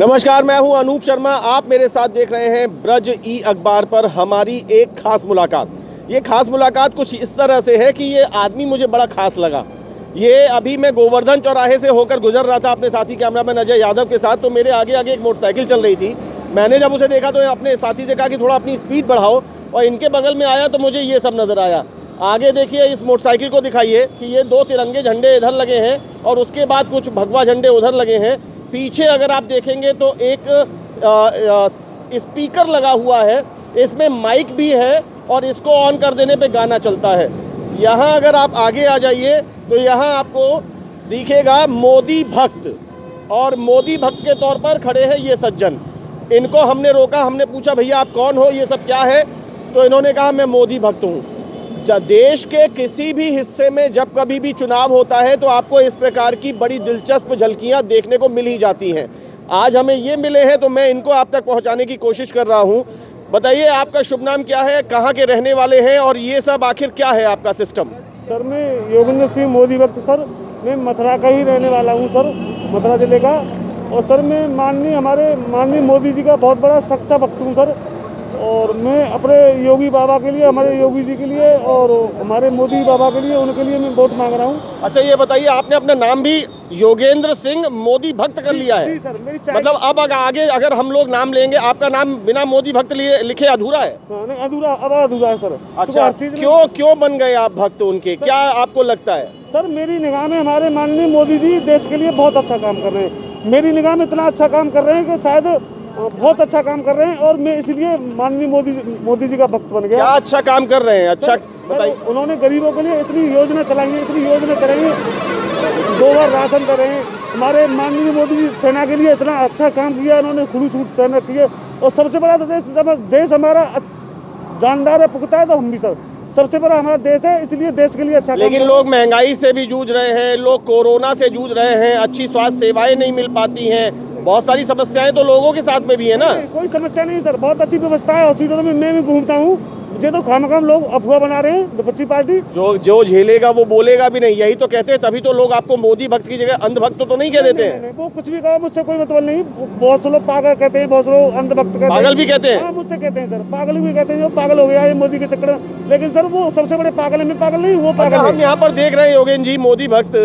नमस्कार, मैं हूं अनूप शर्मा। आप मेरे साथ देख रहे हैं ब्रज ई अखबार पर हमारी एक खास मुलाकात। ये खास मुलाकात कुछ इस तरह से है कि ये आदमी मुझे बड़ा खास लगा। ये अभी मैं गोवर्धन चौराहे से होकर गुजर रहा था अपने साथी कैमरामैन अजय यादव के साथ, तो मेरे आगे आगे एक मोटरसाइकिल चल रही थी। मैंने जब उसे देखा तो अपने साथी से कहा कि थोड़ा अपनी स्पीड बढ़ाओ, और इनके बगल में आया तो मुझे ये सब नज़र आया। आगे देखिए, इस मोटरसाइकिल को दिखाइए कि ये 2 तिरंगे झंडे इधर लगे हैं और उसके बाद कुछ भगवा झंडे उधर लगे हैं। पीछे अगर आप देखेंगे तो एक स्पीकर लगा हुआ है, इसमें माइक भी है और इसको ऑन कर देने पे गाना चलता है। यहाँ अगर आप आगे आ जाइए तो यहाँ आपको दिखेगा मोदी भक्त, और मोदी भक्त के तौर पर खड़े हैं ये सज्जन। इनको हमने रोका, हमने पूछा भैया आप कौन हो, ये सब क्या है? तो इन्होंने कहा मैं मोदी भक्त हूँ। देश के किसी भी हिस्से में जब कभी भी चुनाव होता है तो आपको इस प्रकार की बड़ी दिलचस्प झलकियां देखने को मिल ही जाती हैं। आज हमें ये मिले हैं तो मैं इनको आप तक पहुंचाने की कोशिश कर रहा हूं। बताइए आपका शुभ नाम क्या है, कहां के रहने वाले हैं, और ये सब आखिर क्या है आपका सिस्टम? सर मैं योगेंद्र सिंह मोदी भक्त सर, मैं मथुरा का ही रहने वाला हूँ सर, मथुरा जिले का। और सर मैं हमारे माननीय मोदी जी का बहुत बड़ा सच्चा भक्त हूँ सर। और मैं अपने योगी बाबा के लिए, हमारे योगी जी के लिए और हमारे मोदी बाबा के लिए, उनके लिए मैं वोट मांग रहा हूँ। अच्छा ये बताइए, आपने अपना नाम भी योगेंद्र सिंह मोदी भक्त कर लिया है? जी सर, मेरी मतलब अब आगे अगर हम लोग नाम लेंगे, आपका नाम बिना मोदी भक्त लिखे अधूरा है? हाँ, नहीं अधूरा, अब अधूरा है सर। अच्छा, क्यों बन गए आप भक्त उनके, क्या आपको लगता है? सर मेरी निगाह में हमारे माननीय मोदी जी देश के लिए बहुत अच्छा काम कर रहे हैं। मेरी निगाह में इतना अच्छा काम कर रहे हैं कि शायद बहुत अच्छा काम कर रहे हैं, और मैं इसलिए माननीय मोदी जी का भक्त बन गया। क्या अच्छा काम कर रहे हैं? अच्छा बताइए। उन्होंने गरीबों के लिए इतनी योजना चलाई है, 2 बार राशन दे रहे हैं। हमारे माननीय मोदी जी सेना के लिए इतना अच्छा काम किया, उन्होंने खुली छूट तैनात की है। और सबसे बड़ा तो देश हमारा जानदार है, पुख्ता है, तो हम भी सर सबसे बड़ा हमारा देश है, इसलिए देश के लिए अच्छा। लेकिन लोग महंगाई से भी जूझ रहे हैं, लोग कोरोना से जूझ रहे हैं, अच्छी स्वास्थ्य सेवाएं नहीं मिल पाती हैं, बहुत सारी समस्याएं तो लोगों के साथ में भी है ना। कोई समस्या नहीं सर, बहुत अच्छी व्यवस्था है। हॉस्पिटलों में मैं भी घूमता हूँ, मुझे तो खामखाम लोग अफवाह बना रहे हैं विपक्षी पार्टी। जो झेलेगा वो बोलेगा भी नहीं, यही तो कहते हैं। तभी तो लोग आपको मोदी भक्त की जगह अंधभक्त तो नहीं कह देते हैं। वो कुछ भी कहा, मुझसे कोई मतलब नहीं। बहुत से लोग पागल कहते हैं, बहुत से लोग अंधभक्त कहते हैं, पागल भी कहते हैं। मुझसे कहते हैं सर, पागल भी कहते हैं, जो पागल हो गया ये मोदी के चक्कर में। लेकिन सर वो सबसे बड़े पागल है, मैं पागल नहीं, वो पागल है। हम यहाँ पर देख रहे हैं योगेंद्र जी मोदी भक्त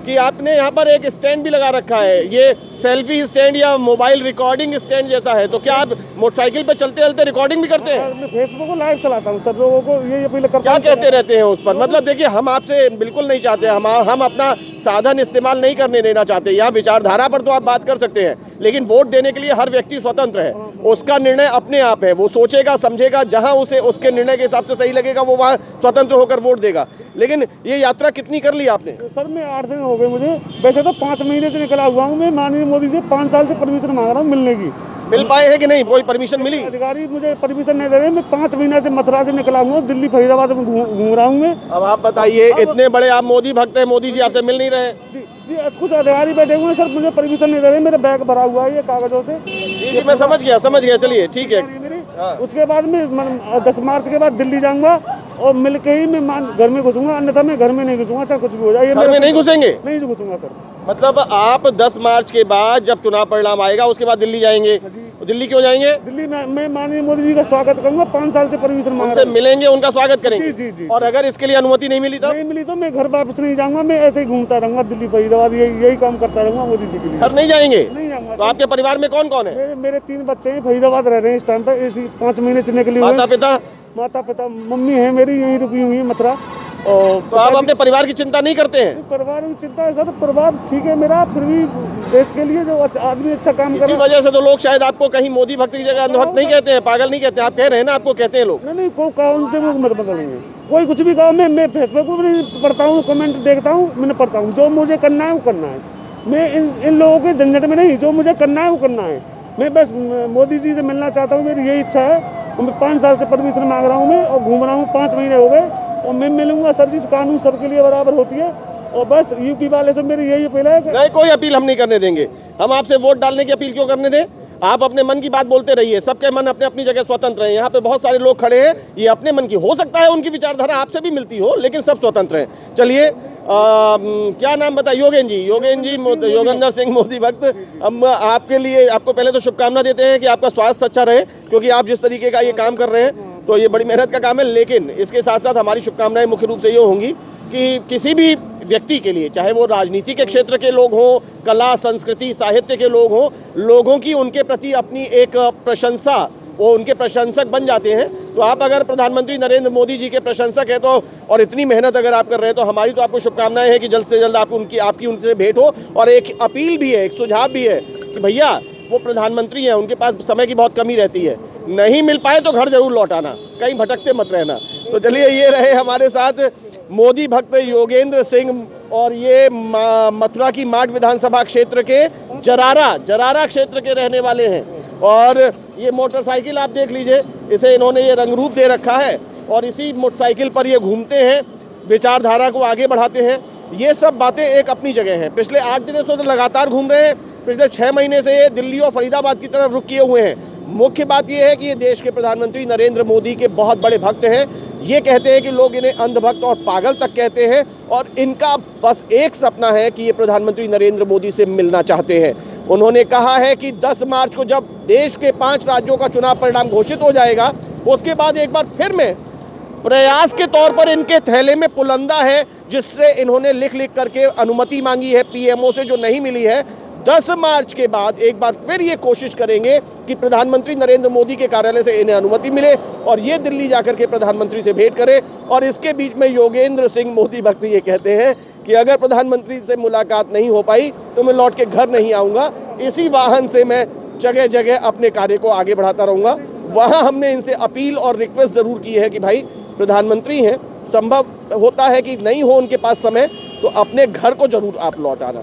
कि आपने यहाँ पर एक स्टैंड भी लगा रखा है, ये सेल्फी स्टैंड या मोबाइल रिकॉर्डिंग स्टैंड जैसा है। तो क्या आप मोटरसाइकिल पे चलते चलते रिकॉर्डिंग भी करते हैं? मैं फेसबुक को लाइव चलाता हूँ सर, लोगों को ये अपील करता हूँ। क्या कहते रहते हैं उस पर? मतलब देखिए, हम आपसे बिल्कुल नहीं चाहते, हम अपना साधन इस्तेमाल नहीं करने देना चाहते। यहाँ विचारधारा पर तो आप बात कर सकते हैं, लेकिन वोट देने के लिए हर व्यक्ति स्वतंत्र है, उसका निर्णय अपने आप है। वो सोचेगा समझेगा, जहाँ उसे उसके निर्णय के हिसाब से सही लगेगा वो वहाँ स्वतंत्र होकर वोट देगा। लेकिन ये यात्रा कितनी कर ली आपने? सर मैं 8 दिन हो गए मुझे, वैसे तो 5 महीने से निकला हुआ हूँ। मैं माननीय मोदी से 5 साल से परमिशन मांग रहा हूँ मिलने की। मिल पाए हैं कि नहीं? कोई परमिशन मिली? अधिकारी मुझे परमिशन नहीं दे रहे। मैं 5 महीने से मथुरा से निकला हूँ, दिल्ली फरीदाबाद में घूम रहा हूँ मैं। अब आप बताइए, इतने बड़े आप मोदी भक्त हैं, मोदी जी आपसे मिल नहीं रहे? जी कुछ अधिकारी बैठे हुए हैं सर, मुझे परमिशन नहीं दे रहे। मेरा बैग भरा हुआ है ये कागजों से। जी मैं समझ गया। चलिए ठीक है। उसके बाद मैं 10 मार्च के बाद दिल्ली जाऊंगा और मिल के ही मैं घर में घुसूंगा, अन्यथा मैं घर में नहीं घुसूंगा, चाहे कुछ भी हो जाए। घर में नहीं घुसेंगे? नहीं घुसूंगा सर। मतलब आप 10 मार्च के बाद जब चुनाव परिणाम आएगा उसके बाद दिल्ली जाएंगे? दिल्ली क्यों जाएंगे? दिल्ली में मैं माननीय मोदी जी का स्वागत करूंगा। 5 साल से परमिशन मांग रहा हूं। मिलेंगे, उनका स्वागत करेंगे? जी। और अगर इसके लिए अनुमति नहीं मिली तो मैं घर वापस नहीं जाऊंगा। मैं ऐसे ही घूमता रहूंगा दिल्ली फरीदाबाद, यही काम करता रहूंगा मोदी जी के लिए। घर नहीं जाएंगे? नहीं जाऊंगा। तो आपके परिवार में कौन कौन है? मेरे 3 बच्चे हैं, फरीदाबाद रह रहे हैं इस टाइम पर। इसी 5 महीने से निकली हुई। माता पिता मम्मी है मेरी, यहीं रुकी हुई है मथुरा। और तो आप अपने परिवार की चिंता नहीं करते हैं? परिवार की चिंता है सर, परिवार ठीक है मेरा, फिर भी देश के लिए जो आदमी अच्छा काम कर रहा है। इसी वजह से तो लोग शायद आपको कहीं मोदी भक्त की जगह अंधभक्त नहीं कहते हैं, पागल नहीं कहते। आप कह रहे हैं ना, आपको कहते हैं लोग। नहीं को कहा उनसे वो मत बदलेंगे। कोई कुछ भी कहा, मैं फेसबुक पर भी पढ़ता हूँ, कमेंट देखता हूँ, मैंने पढ़ता हूँ। जो मुझे करना है वो करना है। मैं इन लोगों के झंझट में नहीं, जो मुझे करना है वो करना है। मैं बस मोदी जी से मिलना चाहता हूँ, मेरी यही इच्छा है। और मैं 5 साल से परमिशन मांग रहा हूँ मैं, और घूम रहा हूँ, 5 महीने हो गए। और मैं मिलूंगा सर जी, कानून सबके लिए बराबर होती है। और बस यूपी वाले से मेरी यही अपील है कि नहीं, कोई अपील हम नहीं करने देंगे। हम आपसे वोट डालने की अपील क्यों करने दें? आप अपने मन की बात बोलते रहिए, सबके मन अपने अपनी जगह स्वतंत्र हैं। यहाँ पे बहुत सारे लोग खड़े हैं, ये अपने मन की, हो सकता है उनकी विचारधारा आपसे भी मिलती हो, लेकिन सब स्वतंत्र हैं। चलिए क्या नाम बताइए? योगेंद्र सिंह मोदी भक्त। हम आपके लिए, आपको पहले तो शुभकामना देते हैं कि आपका स्वास्थ्य अच्छा रहे, क्योंकि आप जिस तरीके का ये काम कर रहे हैं तो ये बड़ी मेहनत का काम है। लेकिन इसके साथ साथ हमारी शुभकामनाएं मुख्य रूप से ये होंगी कि किसी भी व्यक्ति के लिए, चाहे वो राजनीति के क्षेत्र के लोग हों, कला संस्कृति साहित्य के लोग हों, लोगों की उनके प्रति अपनी एक प्रशंसा, वो उनके प्रशंसक बन जाते हैं। तो आप अगर प्रधानमंत्री नरेंद्र मोदी जी के प्रशंसक हैं तो, और इतनी मेहनत अगर आप कर रहे हैं, तो हमारी तो आपको शुभकामनाएं हैं कि जल्द से जल्द आपकी उनसे भेंट हो। और एक अपील भी है, एक सुझाव भी है कि भैया वो प्रधानमंत्री हैं, उनके पास समय की बहुत कमी रहती है, नहीं मिल पाए तो घर जरूर लौट आना, कहीं भटकते मत रहना। तो चलिए, ये रहे हमारे साथ मोदी भक्त योगेंद्र सिंह, और ये मथुरा की माठ विधानसभा क्षेत्र के जरारा क्षेत्र के रहने वाले हैं। और ये मोटरसाइकिल आप देख लीजिए, इसे इन्होंने ये रंग रूप दे रखा है और इसी मोटरसाइकिल पर ये घूमते हैं, विचारधारा को आगे बढ़ाते हैं। ये सब बातें एक अपनी जगह हैं। पिछले 8 दिनों से लगातार घूम रहे हैं, पिछले 6 महीने से ये दिल्ली और फरीदाबाद की तरफ रुख किए हुए हैं। मुख्य बात यह है कि ये देश के प्रधानमंत्री नरेंद्र मोदी के बहुत बड़े भक्त हैं। ये कहते हैं कि लोग इन्हें अंधभक्त और पागल तक कहते हैं, और इनका बस एक सपना है कि ये प्रधानमंत्री नरेंद्र मोदी से मिलना चाहते हैं। उन्होंने कहा है कि 10 मार्च को जब देश के 5 राज्यों का चुनाव परिणाम घोषित हो जाएगा, उसके बाद एक बार फिर मैं प्रयास के तौर पर इनके थैले में पुलंदा है, जिससे इन्होंने लिख करके अनुमति मांगी है पीएमओ से, जो नहीं मिली है। 10 मार्च के बाद एक बार फिर ये कोशिश करेंगे कि प्रधानमंत्री नरेंद्र मोदी के कार्यालय से इन्हें अनुमति मिले और ये दिल्ली जाकर के प्रधानमंत्री से भेंट करें। और इसके बीच में योगेंद्र सिंह मोदी भक्त ये कहते हैं कि अगर प्रधानमंत्री से मुलाकात नहीं हो पाई तो मैं लौट के घर नहीं आऊँगा, इसी वाहन से मैं जगह जगह अपने कार्य को आगे बढ़ाता रहूँगा। वहाँ हमने इनसे अपील और रिक्वेस्ट ज़रूर की है कि भाई प्रधानमंत्री हैं, संभव होता है कि नहीं हो उनके पास समय, तो अपने घर को ज़रूर आप लौट आना।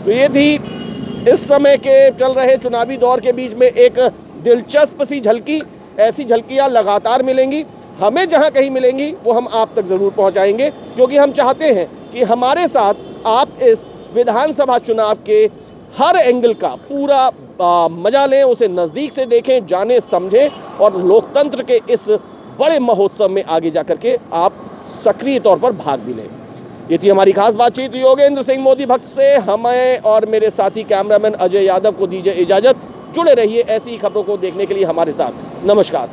तो ये थी इस समय के चल रहे चुनावी दौर के बीच में एक दिलचस्प सी झलकी। ऐसी झलकियाँ लगातार मिलेंगी, हमें जहाँ कहीं मिलेंगी वो हम आप तक ज़रूर पहुँचाएंगे, क्योंकि हम चाहते हैं कि हमारे साथ आप इस विधानसभा चुनाव के हर एंगल का पूरा मजा लें, उसे नज़दीक से देखें, जानें, समझें, और लोकतंत्र के इस बड़े महोत्सव में आगे जाकर के आप सक्रिय तौर पर भाग भी लें। ये थी हमारी खास बातचीत योगेंद्र सिंह मोदी भक्त से। हमें और मेरे साथी कैमरामैन अजय यादव को दीजिए इजाज़त। जुड़े रहिए ऐसी खबरों को देखने के लिए हमारे साथ। नमस्कार।